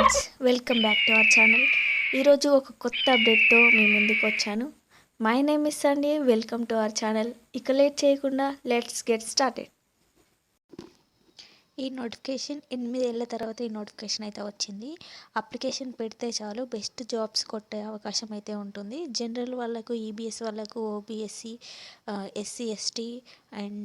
Friends, welcome back to our channel. ఈరోజు ఒక కొత్త అప్డేట్తో మీ ముందుకు వచ్చాను. My name is Sunday. Welcome to our channel. ఇక లేట్ చేయకుండా లెట్స్ గెట్ స్టార్టెడ్. ఈ నోటిఫికేషన్ 8 ఏళ్ల తర్వాత ఈ నోటిఫికేషన్ అయితే వచ్చింది. అప్లికేషన్ పెడితే చాలు బెస్ట్ జాబ్స్ కొట్టే అవకాశం అయితే ఉంటుంది. జనరల్ వాళ్ళకు, ఈబీఎస్ వాళ్ళకు, ఓబీఎస్సీ, ఎస్సీ ఎస్టీ అండ్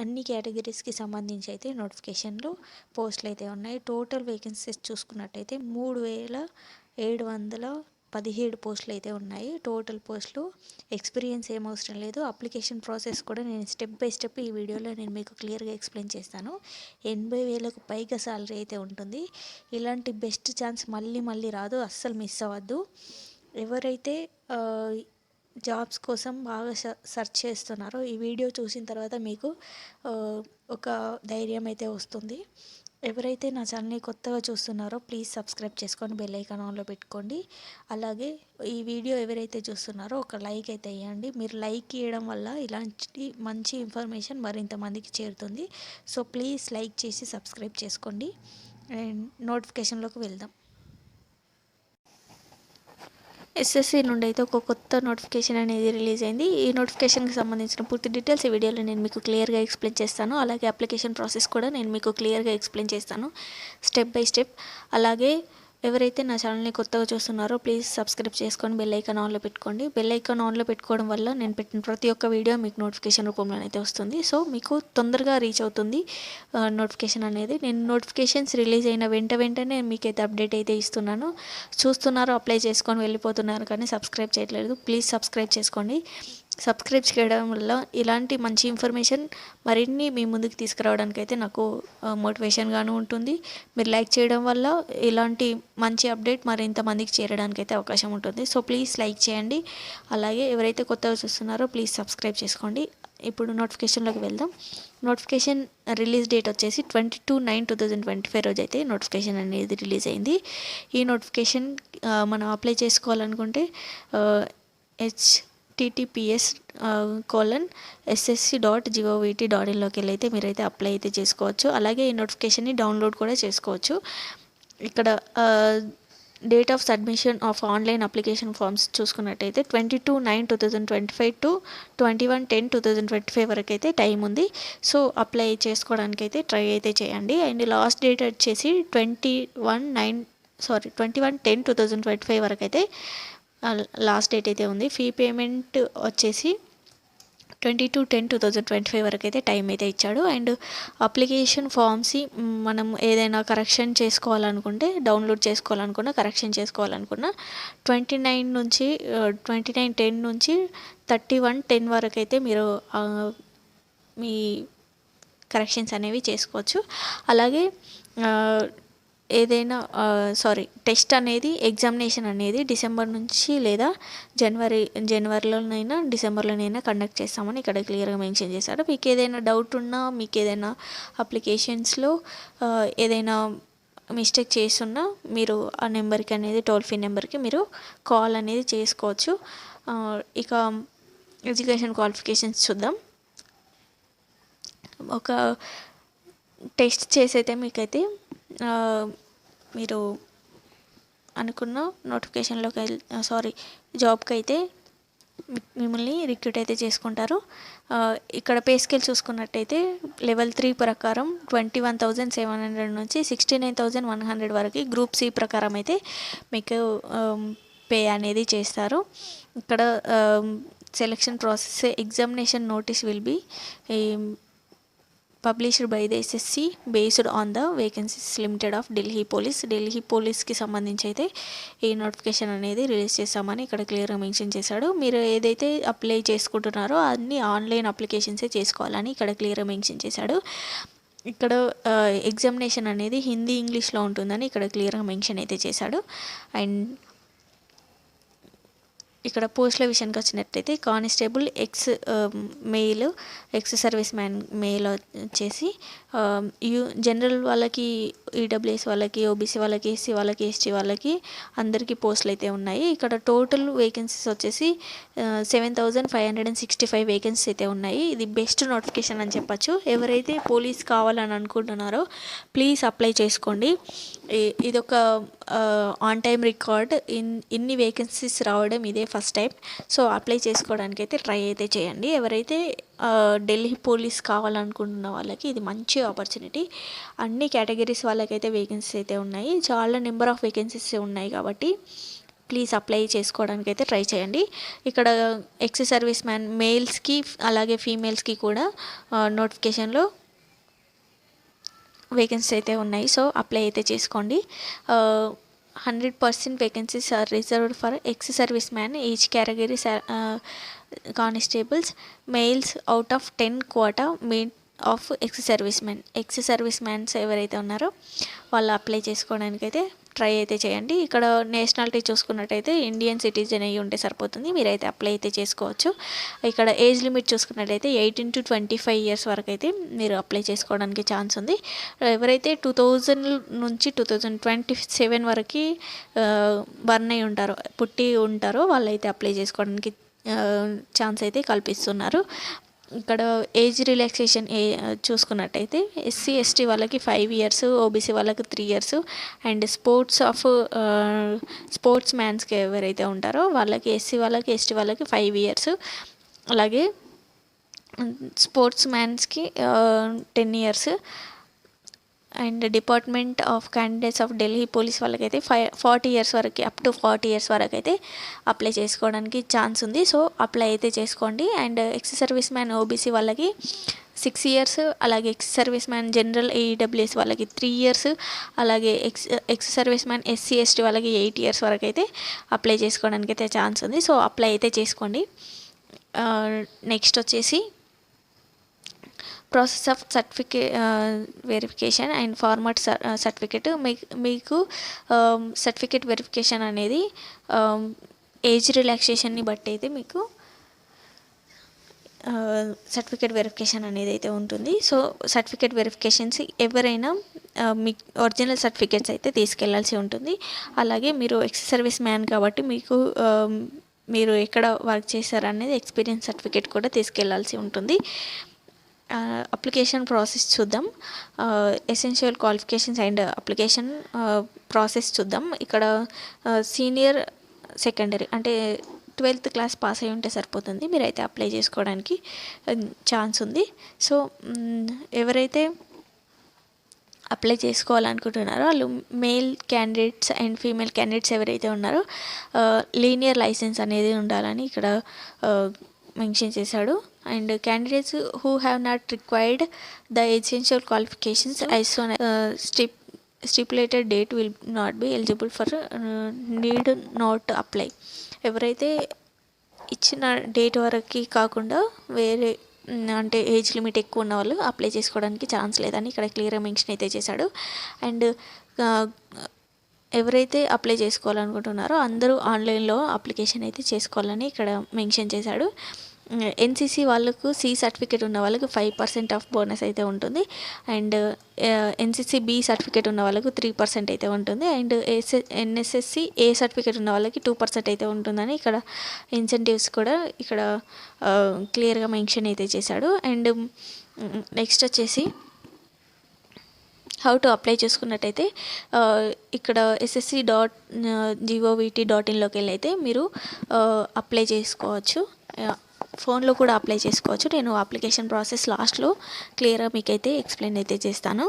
అన్ని కేటగిరీస్కి సంబంధించి అయితే నోటిఫికేషన్లు పోస్టులు అయితే ఉన్నాయి. టోటల్ వేకెన్సీస్ చూసుకున్నట్టయితే 3717 పోస్టులు అయితే ఉన్నాయి. టోటల్ పోస్టులు. ఎక్స్పీరియన్స్ ఏం అవసరం లేదు. అప్లికేషన్ ప్రాసెస్ కూడా నేను స్టెప్ బై స్టెప్ ఈ వీడియోలో నేను మీకు క్లియర్గా ఎక్స్ప్లెయిన్ చేస్తాను. 80,000కు పైగా శాలరీ అయితే ఉంటుంది. ఇలాంటి బెస్ట్ ఛాన్స్ మళ్ళీ రాదు. అస్సలు మిస్ అవ్వద్దు. ఎవరైతే జాబ్స్ కోసం బాగా సెర్చ్ చేస్తున్నారో ఈ వీడియో చూసిన తర్వాత మీకు ఒక ధైర్యం అయితే వస్తుంది. ఎవరైతే నా ఛానల్ని కొత్తగా చూస్తున్నారో ప్లీజ్ సబ్స్క్రైబ్ చేసుకొని బెల్ ఐకాన్ ఆన్లో పెట్టుకోండి. అలాగే ఈ వీడియో ఎవరైతే చూస్తున్నారో ఒక లైక్ అయితే ఇవ్వండి. మీరు లైక్ ఇవ్వడం వల్ల ఇలాంటి మంచి ఇన్ఫర్మేషన్ మరింత మందికి చేరుతుంది. సో ప్లీజ్ లైక్ చేసి సబ్స్క్రైబ్ చేసుకోండి. అండ్ నోటిఫికేషన్లోకి వెళ్దాం. ఎస్ఎస్సి నుండి అయితే ఒక కొత్త నోటిఫికేషన్ అనేది రిలీజ్ అయింది. ఈ నోటిఫికేషన్కి సంబంధించిన పూర్తి డీటెయిల్స్ ఈ వీడియోలో నేను మీకు క్లియర్గా ఎక్స్ప్లెయిన్ చేస్తాను. అలాగే అప్లికేషన్ ప్రాసెస్ కూడా నేను మీకు క్లియర్గా ఎక్స్ప్లెయిన్ చేస్తాను స్టెప్ బై స్టెప్. అలాగే ఎవరైతే నా ఛానల్ని కొత్తగా చూస్తున్నారో ప్లీజ్ సబ్స్క్రైబ్ చేసుకొని బెల్ ఐకాన్ ఆన్లో పెట్టుకోండి. బెల్ ఐకాన్ ఆన్లో పెట్టుకోవడం వల్ల నేను పెట్టిన ప్రతి ఒక్క వీడియో మీకు నోటిఫికేషన్ రూపంలో అయితే వస్తుంది. సో మీకు తొందరగా రీచ్ అవుతుంది నోటిఫికేషన్ అనేది. నేను నోటిఫికేషన్స్ రిలీజ్ అయిన వెంటనే మీకైతే అప్డేట్ అయితే ఇస్తున్నాను. చూస్తున్నారు, అప్లై చేసుకొని వెళ్ళిపోతున్నారు, కానీ సబ్స్క్రైబ్ చేయట్లేదు. ప్లీజ్ సబ్స్క్రైబ్ చేసుకోండి. సబ్స్క్రైబ్ చేయడం వల్ల ఇలాంటి మంచి ఇన్ఫర్మేషన్ మరిన్ని మీ ముందుకు తీసుకురావడానికి అయితే నాకు మోటివేషన్గాను ఉంటుంది. మీరు లైక్ చేయడం వల్ల ఇలాంటి మంచి అప్డేట్ మరింత మందికి చేరడానికి అయితే అవకాశం ఉంటుంది. సో ప్లీజ్ లైక్ చేయండి. అలాగే ఎవరైతే కొత్తగా చూస్తున్నారో ప్లీజ్ సబ్స్క్రైబ్ చేసుకోండి. ఇప్పుడు నోటిఫికేషన్లోకి వెళ్దాం. నోటిఫికేషన్ రిలీజ్ డేట్ వచ్చేసి 22/9/2025 రోజు అయితే నోటిఫికేషన్ అనేది రిలీజ్ అయింది. ఈ నోటిఫికేషన్ మనం అప్లై చేసుకోవాలనుకుంటే https://ssc.gov.in/loకి వెళ్ళి అయితే మీరైతే అప్లై అయితే చేసుకోవచ్చు. అలాగే ఈ నోటిఫికేషన్ని డౌన్లోడ్ కూడా చేసుకోవచ్చు. ఇక్కడ date of submission of online application forms చూసుకున్నట్టయితే 22/9/2025 టు 21/10/2025 వరకు అయితే టైం ఉంది. సో అప్లై చేసుకోవడానికి అయితే ట్రై అయితే చేయండి. అండ్ లాస్ట్ డేట్ వచ్చేసి 21/10/2025 వరకు అయితే లాస్ట్ డేట్ అయితే ఉంది. ఫీ పేమెంట్ వచ్చేసి 22/10/2025 వరకు అయితే టైం అయితే ఇచ్చాడు. అండ్ అప్లికేషన్ ఫామ్స్ మనం ఏదైనా కరెక్షన్ చేసుకోవాలనుకుంటే, డౌన్లోడ్ చేసుకోవాలనుకున్నా, కరెక్షన్ చేసుకోవాలనుకున్నా 29/10 నుంచి 31/10 వరకు అయితే మీరు మీ కరెక్షన్స్ అనేవి చేసుకోవచ్చు. అలాగే టెస్ట్ అనేది, ఎగ్జామినేషన్ అనేది డిసెంబర్ నుంచి లేదా జనవరిలోనైనా డిసెంబర్లోనైనా కండక్ట్ చేస్తామని ఇక్కడ క్లియర్గా మెన్షన్ చేశారు. మీకు ఏదైనా డౌట్ ఉన్నా, మీకు ఏదైనా అప్లికేషన్స్లో ఏదైనా మిస్టేక్ చేస్తున్నా మీరు ఆ నెంబర్కి అనేది, టోల్ ఫ్రీ నెంబర్కి మీరు కాల్ అనేది చేసుకోవచ్చు. ఇక ఎడ్యుకేషన్ క్వాలిఫికేషన్స్ చూద్దాం. ఒక టెస్ట్ చేసైతే మీకైతే మీరు అనుకున్న నోటిఫికేషన్లోకి జాబ్కి అయితే మిమ్మల్ని రిక్రూట్ అయితే చేసుకుంటారు. ఇక్కడ పే స్కేల్ చూసుకున్నట్టయితే లెవెల్ 3 ప్రకారం 21,700 నుంచి 69,100 వరకు, గ్రూప్ సి ప్రకారం అయితే మీకు పే అనేది చేస్తారు. ఇక్కడ selection process, examination notice will be published by the SSC based on the vacancies limited of Delhi పోలీస్కి సంబంధించి అయితే ఈ నోటిఫికేషన్ అనేది రిలీజ్ చేస్తామని ఇక్కడ క్లియర్గా మెన్షన్ చేశాడు. మీరు ఏదైతే అప్లై చేసుకుంటున్నారో అన్ని ఆన్లైన్ అప్లికేషన్సే చేసుకోవాలని ఇక్కడ క్లియర్గా మెన్షన్ చేశాడు. ఇక్కడ ఎగ్జామినేషన్ అనేది హిందీ, ఇంగ్లీష్లో ఉంటుందని ఇక్కడ క్లియర్గా మెన్షన్ అయితే చేశాడు. అండ్ ఇక్కడ పోస్టుల విషయానికి వచ్చినట్టయితే constable X service man mail వచ్చేసి జనరల్ వాళ్ళకి, ఈడబ్ల్యూఎస్ వాళ్ళకి, ఓబీసీ వాళ్ళకి, ఎస్సీ వాళ్ళకి, ఎస్టీ వాళ్ళకి అందరికీ పోస్టులు అయితే ఉన్నాయి. ఇక్కడ టోటల్ వేకెన్సీస్ వచ్చేసి 7,565 వేకెన్సీస్ అయితే ఉన్నాయి. ఇది బెస్ట్ నోటిఫికేషన్ అని చెప్పచ్చు. ఎవరైతే పోలీస్ కావాలని అనుకుంటున్నారో ప్లీజ్ అప్లై చేసుకోండి. ఇదొక ఆన్ టైమ్ రికార్డ్ ఇన్ని వేకెన్సీస్ రావడం ఇదే ఫస్ట్ టైం. సో అప్లై చేసుకోవడానికి అయితే ట్రై అయితే చేయండి. ఎవరైతే ఢిల్లీ పోలీస్ కావాలనుకుంటున్న వాళ్ళకి ఇది మంచి ఆపర్చునిటీ. అన్ని కేటగిరీస్ వాళ్ళకైతే వేకెన్సీస్ అయితే ఉన్నాయి. చాలా నెంబర్ ఆఫ్ వేకెన్సీస్ ఉన్నాయి కాబట్టి ప్లీజ్ అప్లై చేసుకోవడానికి అయితే ట్రై చేయండి. ఇక్కడ ఎక్స్ సర్వీస్ మ్యాన్ మేల్స్కి అలాగే ఫీమేల్స్కి కూడా నోటిఫికేషన్లో వేకెన్సీస్ అయితే ఉన్నాయి. సో అప్లై అయితే చేసుకోండి. 100% vacancies are reserved for ex service man each category constables males out of 10 quota meet of ex service mans ఎవరైతే ఉన్నారో వాళ్ళు అప్లై చేసుకోవడానికి అయితే ట్రై అయితే చేయండి. ఇక్కడ నేషనాలిటీ చూసుకున్నట్టయితే ఇండియన్ సిటిజన్ అయ్యి ఉంటే సరిపోతుంది. మీరైతే అప్లై అయితే చేసుకోవచ్చు. ఇక్కడ ఏజ్ లిమిట్ చూసుకున్నట్టయితే 18 to 25 years వరకు అయితే మీరు అప్లై చేసుకోవడానికి ఛాన్స్ ఉంది. ఎవరైతే 2000 నుంచి 2027 వరకు బర్న్ అయి ఉంటారో పుట్టి ఉంటారో వాళ్ళైతే అప్లై చేసుకోవడానికి ఛాన్స్ అయితే కల్పిస్తున్నారు. ఇక్కడ ఏజ్ రిలాక్సేషన్ చూసుకున్నట్టయితే ఎస్సీ ఎస్టీ వాళ్ళకి 5 years, ఓబీసీ వాళ్ళకి 3 years అండ్ స్పోర్ట్స్ మ్యాన్స్కి ఎవరైతే ఉంటారో వాళ్ళకి ఎస్సీ వాళ్ళకి ఎస్టీ వాళ్ళకి 5 years, అలాగే స్పోర్ట్స్ మ్యాన్స్కి 10 years and department of candidates of Delhi police వాళ్ళకైతే 40 years వరకు అప్ టు 40 years వరకు అయితే అప్లై చేసుకోవడానికి ఛాన్స్ ఉంది. సో అప్లై అయితే చేసుకోండి. And X service man OBC వాళ్ళకి 6 years, అలాగే ఎక్స్ సర్వీస్ మ్యాన్ జనరల్ ఏఈడబ్ల్యూఎస్ వాళ్ళకి 3 years, అలాగే X service man SC ST వాళ్ళకి 8 years వరకు అయితే అప్లై చేసుకోవడానికి అయితే ఛాన్స్ ఉంది. సో అప్లై అయితే చేసుకోండి. నెక్స్ట్ వచ్చేసి process of verification and format certificate. మీకు సర్టిఫికేట్ వెరిఫికేషన్ అనేది ఏజ్ రిలాక్సేషన్ని బట్టి అయితే మీకు సర్టిఫికేట్ వెరిఫికేషన్ అనేది అయితే ఉంటుంది. సో సర్టిఫికేట్ వెరిఫికేషన్స్ ఎవరైనా మీ ఒరిజినల్ సర్టిఫికేట్స్ అయితే తీసుకెళ్లాల్సి ఉంటుంది. అలాగే మీరు ఎక్స్ సర్వీస్ మ్యాన్ కాబట్టి మీకు మీరు ఎక్కడ వర్క్ చేశారనేది ఎక్స్పీరియన్స్ సర్టిఫికేట్ కూడా తీసుకెళ్లాల్సి ఉంటుంది. అప్లికేషన్ ప్రాసెస్ చూద్దాం. Essential qualifications and application process చూద్దాం. ఇక్కడ సీనియర్ సెకండరీ అంటే 12th class పాస్ అయి ఉంటే సరిపోతుంది. మీరైతే అప్లై చేసుకోవడానికి ఛాన్స్ ఉంది. సో ఎవరైతే అప్లై చేసుకోవాలనుకుంటున్నారో వాళ్ళు male candidates and female candidates ఎవరైతే ఉన్నారో లీనియర్ లైసెన్స్ అనేది ఉండాలని ఇక్కడ మెన్షన్ చేశాడు. And candidates who have not required the essential qualifications as soon stipulated date will not be eligible for need not apply. ఎవరైతే ఇచ్చిన డేట్ వరకు కాకుండా వేరే అంటే ఏజ్ లిమిట్ ఎక్కువ ఉన్న వాళ్ళు అప్లై చేసుకోవడానికి ఛాన్స్ లేదని ఇక్కడ క్లియర్గా మెన్షన్ అయితే చేశాడు. అండ్ ఎవరైతే అప్లై చేసుకోవాలనుకుంటున్నారో అందరూ ఆన్లైన్లో అప్లికేషన్ అయితే చేసుకోవాలని ఇక్కడ మెన్షన్ చేశాడు. ఎన్సీసీ వాళ్ళకు సి సర్టిఫికేట్ ఉన్న వాళ్ళకు 5% ఆఫ్ బోనస్ అయితే ఉంటుంది. అండ్ ఎన్సీసీ బి సర్టిఫికేట్ ఉన్న వాళ్ళకు 3% అయితే ఉంటుంది. అండ్ ఎన్ఎస్ఎస్సి ఏ సర్టిఫికేట్ ఉన్న వాళ్ళకి 2% అయితే ఉంటుందని ఇక్కడ ఇన్సెంటివ్స్ కూడా ఇక్కడ క్లియర్గా మెన్షన్ అయితే చేశాడు. అండ్ నెక్స్ట్ వచ్చేసి హౌ టు అప్లై చేసుకున్నట్టయితే ఇక్కడ ssc.govt.in వెళ్ళి అయితే మీరు అప్లై చేసుకోవచ్చు. ఫోన్లో కూడా అప్లై చేసుకోవచ్చు. నేను అప్లికేషన్ ప్రాసెస్ లాస్ట్లో క్లియర్గా మీకైతే ఎక్స్ప్లెయిన్ అయితే చేస్తాను.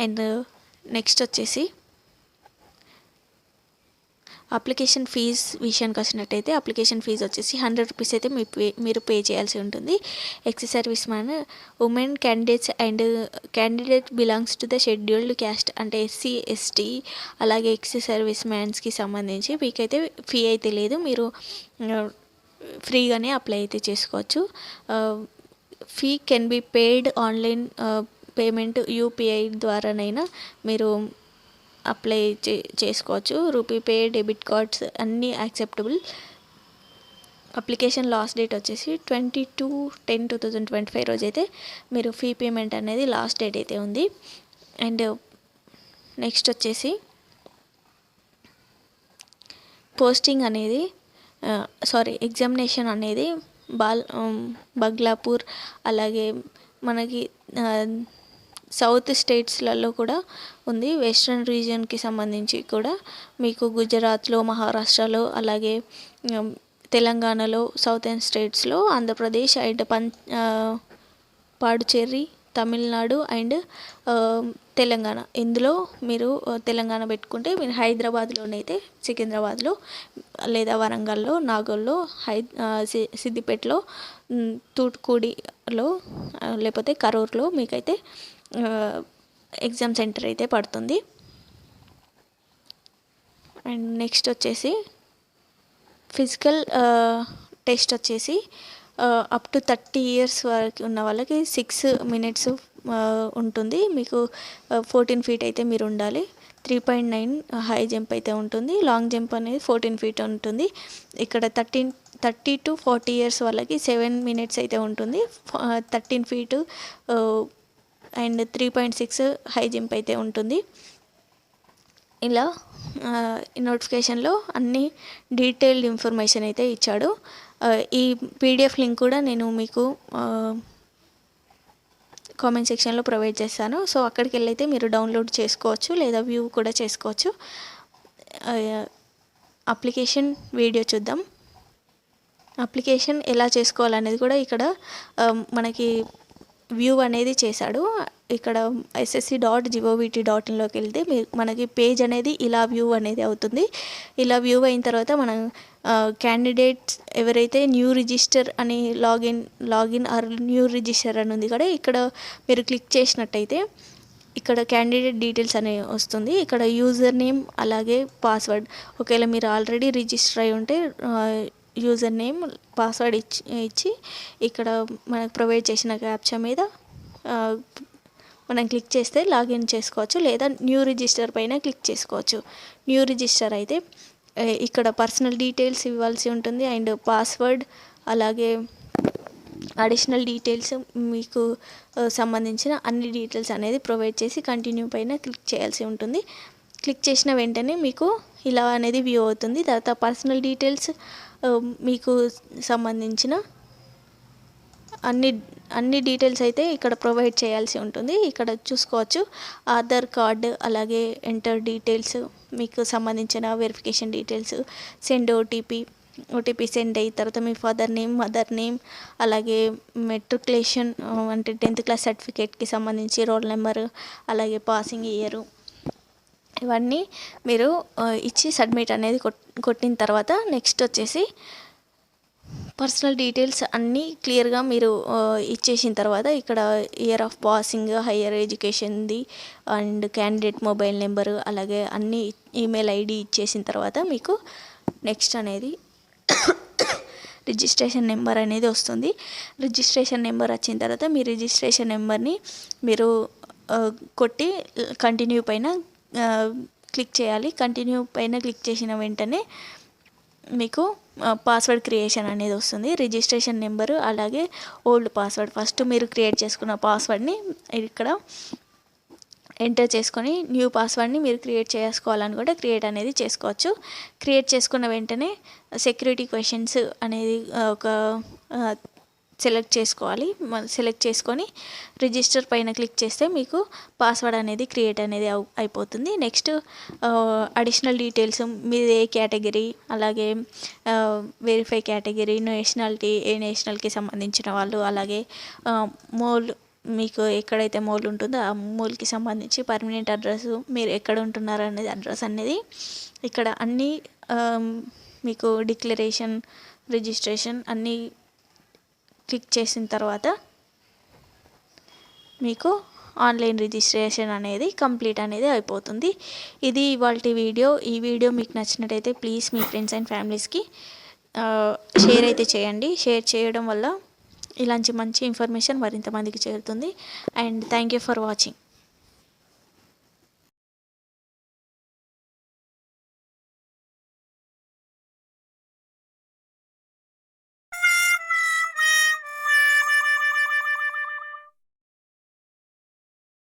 అండ్ నెక్స్ట్ వచ్చేసి అప్లికేషన్ ఫీజ్ విషయానికి వచ్చినట్టయితే అప్లికేషన్ ఫీజు వచ్చేసి 100 rupees అయితే మీరు పే చేయాల్సి ఉంటుంది. X service man women candidates and candidate belongs to the scheduled caste అంటే ఎస్సీ ఎస్టీ అలాగే ఎక్స్ సర్వీస్ మ్యాన్స్కి సంబంధించి మీకైతే ఫీ అయితే లేదు. మీరు ఫ్రీగానే అప్లై అయితే చేసుకోవచ్చు. Fee can be paid online payment UPI ద్వారానైనా మీరు అప్లై చేసుకోవచ్చు. రూపీ పే, డెబిట్ కార్డ్స్ అన్నీ యాక్సెప్టబుల్. అప్లికేషన్ లాస్ట్ డేట్ వచ్చేసి 22/10/2025 రోజైతే మీరు ఫీ పేమెంట్ అనేది లాస్ట్ డేట్ అయితే ఉంది. అండ్ నెక్స్ట్ వచ్చేసి పోస్టింగ్ అనేది ఎగ్జామినేషన్ అనేది బగ్లాపూర్ అలాగే మనకి సౌత్ స్టేట్స్లలో కూడా ఉంది. వెస్ట్రన్ రీజియన్కి సంబంధించి కూడా మీకు గుజరాత్లో, మహారాష్ట్రలో, అలాగే తెలంగాణలో, సౌతర్న్ స్టేట్స్లో, ఆంధ్రప్రదేశ్ అండ్ పాడుచేరి, తమిళనాడు అండ్ తెలంగాణ. ఇందులో మీరు తెలంగాణ పెట్టుకుంటే మీరు హైదరాబాద్లోనైతే సికింద్రాబాద్లో, లేదా వరంగల్లో, నాగోల్లో, సిద్దిపేటలో, తూటుకూడిలో, లేకపోతే కరూర్లో మీకైతే ఎగ్జామ్ సెంటర్ అయితే పడుతుంది. అండ్ నెక్స్ట్ వచ్చేసి ఫిజికల్ టెస్ట్ వచ్చేసి అప్ టు 30 years వరకు ఉన్న వాళ్ళకి 6 minutes ఉంటుంది. మీకు 14 feet అయితే మీరు ఉండాలి. 3.9 హై జంప్ అయితే ఉంటుంది. లాంగ్ జంప్ అనేది 14 feet ఉంటుంది. ఇక్కడ 30 to 40 years వాళ్ళకి 7 minutes అయితే ఉంటుంది. 13 feet అండ్ 3.6 హై జంప్ అయితే ఉంటుంది. ఇలా నోటిఫికేషన్లో అన్ని డీటెయిల్డ్ ఇన్ఫర్మేషన్ అయితే ఇచ్చాడు. ఈ పీడిఎఫ్ లింక్ కూడా నేను మీకు కామెంట్ సెక్షన్లో ప్రొవైడ్ చేస్తాను. సో అక్కడికి వెళ్ళైతే మీరు డౌన్లోడ్ చేసుకోవచ్చు, లేదా వ్యూ కూడా చేసుకోవచ్చు. అప్లికేషన్ వీడియో చూద్దాం. అప్లికేషన్ ఎలా చేసుకోవాలనేది కూడా ఇక్కడ మనకి వ్యూ అనేది చేశాడు. ఇక్కడ ssc.gov.in వెళ్తే మనకి పేజ్ అనేది ఇలా వ్యూ అనేది అవుతుంది. ఇలా వ్యూ అయిన తర్వాత మనం క్యాండిడేట్స్ ఎవరైతే న్యూ రిజిస్టర్ అని లాగిన్ ఆర్ న్యూ రిజిస్టర్ అని ఉంది కదా, ఇక్కడ మీరు క్లిక్ చేసినట్టయితే ఇక్కడ క్యాండిడేట్ డీటెయిల్స్ అనేవి వస్తుంది. ఇక్కడ యూజర్ నేమ్ అలాగే పాస్వర్డ్, ఒకవేళ మీరు ఆల్రెడీ రిజిస్టర్ అయి ఉంటే యూజర్ నేమ్, పాస్వర్డ్ ఇచ్చి ఇక్కడ మనకు ప్రొవైడ్ చేసిన క్యాప్చా మీద మనం క్లిక్ చేస్తే లాగిన్ చేసుకోవచ్చు, లేదా న్యూ రిజిస్టర్ పైన క్లిక్ చేసుకోవచ్చు. న్యూ రిజిస్టర్ అయితే ఇక్కడ పర్సనల్ డీటెయిల్స్ ఇవ్వాల్సి ఉంటుంది అండ్ పాస్వర్డ్ అలాగే అడిషనల్ డీటెయిల్స్ మీకు సంబంధించిన అన్ని డీటెయిల్స్ అనేది ప్రొవైడ్ చేసి కంటిన్యూ పైన క్లిక్ చేయాల్సి ఉంటుంది. క్లిక్ చేసిన వెంటనే మీకు ఇలా అనేది వ్యూ అవుతుంది. తర్వాత పర్సనల్ డీటెయిల్స్ మీకు సంబంధించిన అన్ని డీటెయిల్స్ అయితే ఇక్కడ ప్రొవైడ్ చేయాల్సి ఉంటుంది. ఇక్కడ చూసుకోవచ్చు ఆధార్ కార్డు, అలాగే ఎంటర్ డీటెయిల్స్, మీకు సంబంధించిన verification details, send OTP send అయిన తర్వాత మీ ఫాదర్ నేమ్, మదర్ నేమ్, అలాగే మెట్రికులేషన్ అంటే 10th క్లాస్ సర్టిఫికేట్కి సంబంధించి రోల్ నెంబర్, అలాగే పాసింగ్ ఇయర్, ఇవన్నీ మీరు ఇచ్చి సబ్మిట్ అనేది కొట్టిన తర్వాత నెక్స్ట్ వచ్చేసి పర్సనల్ డీటెయిల్స్ అన్నీ క్లియర్గా మీరు ఇచ్చేసిన తర్వాత ఇక్కడ ఇయర్ ఆఫ్ పాసింగ్, హయ్యర్ ఎడ్యుకేషన్ది అండ్ క్యాండిడేట్ మొబైల్ నెంబరు, అలాగే అన్ని ఈమెయిల్ ఐడి ఇచ్చేసిన తర్వాత మీకు నెక్స్ట్ అనేది రిజిస్ట్రేషన్ నెంబర్ అనేది వస్తుంది. రిజిస్ట్రేషన్ నెంబర్ వచ్చిన తర్వాత మీ రిజిస్ట్రేషన్ నెంబర్ని మీరు కొట్టి కంటిన్యూ పైన క్లిక్ చేయాలి. కంటిన్యూ పైన క్లిక్ చేసిన వెంటనే మీకు పాస్వర్డ్ క్రియేషన్ అనేది వస్తుంది. రిజిస్ట్రేషన్ నెంబరు అలాగే ఓల్డ్ పాస్వర్డ్, ఫస్ట్ మీరు క్రియేట్ చేసుకున్న పాస్వర్డ్ని ఇక్కడ ఎంటర్ చేసుకొని న్యూ పాస్వర్డ్ని మీరు క్రియేట్ చేసుకోవాలని కూడా క్రియేట్ అనేది చేసుకోవచ్చు. క్రియేట్ చేసుకున్న వెంటనే సెక్యూరిటీ క్వశ్చన్స్ అనేది ఒక సెలెక్ట్ చేసుకోవాలి. సెలెక్ట్ చేసుకొని రిజిస్టర్ పైన క్లిక్ చేస్తే మీకు పాస్వర్డ్ అనేది క్రియేట్ అనేది అయిపోతుంది. నెక్స్ట్ అడిషనల్ డీటెయిల్స్, మీది ఏ కేటగిరీ, అలాగే వెరిఫై కేటగిరీ, నేషనాలిటీ, ఏ నేషనల్కి సంబంధించిన వాళ్ళు, అలాగే మోల్, మీకు ఎక్కడైతే మోల్ ఉంటుందో ఆ మోల్కి సంబంధించి పర్మనెంట్ అడ్రస్, మీరు ఎక్కడ ఉంటున్నారు అనేది అడ్రస్ అనేది ఇక్కడ అన్నీ మీకు డిక్లరేషన్, రిజిస్ట్రేషన్ అన్నీ క్లిక్ చేసిన తర్వాత మీకు ఆన్లైన్ రిజిస్ట్రేషన్ అనేది కంప్లీట్ అనేది అయిపోతుంది. ఇది ఇవాల్టి వీడియో. ఈ వీడియో మీకు నచ్చినట్టయితే ప్లీజ్ మీ ఫ్రెండ్స్ అండ్ ఫ్యామిలీస్కి షేర్ అయితే చేయండి. షేర్ చేయడం వల్ల ఇలాంటి మంచి ఇన్ఫర్మేషన్ మరింత మందికి చేరుతుంది. And thank you for watching.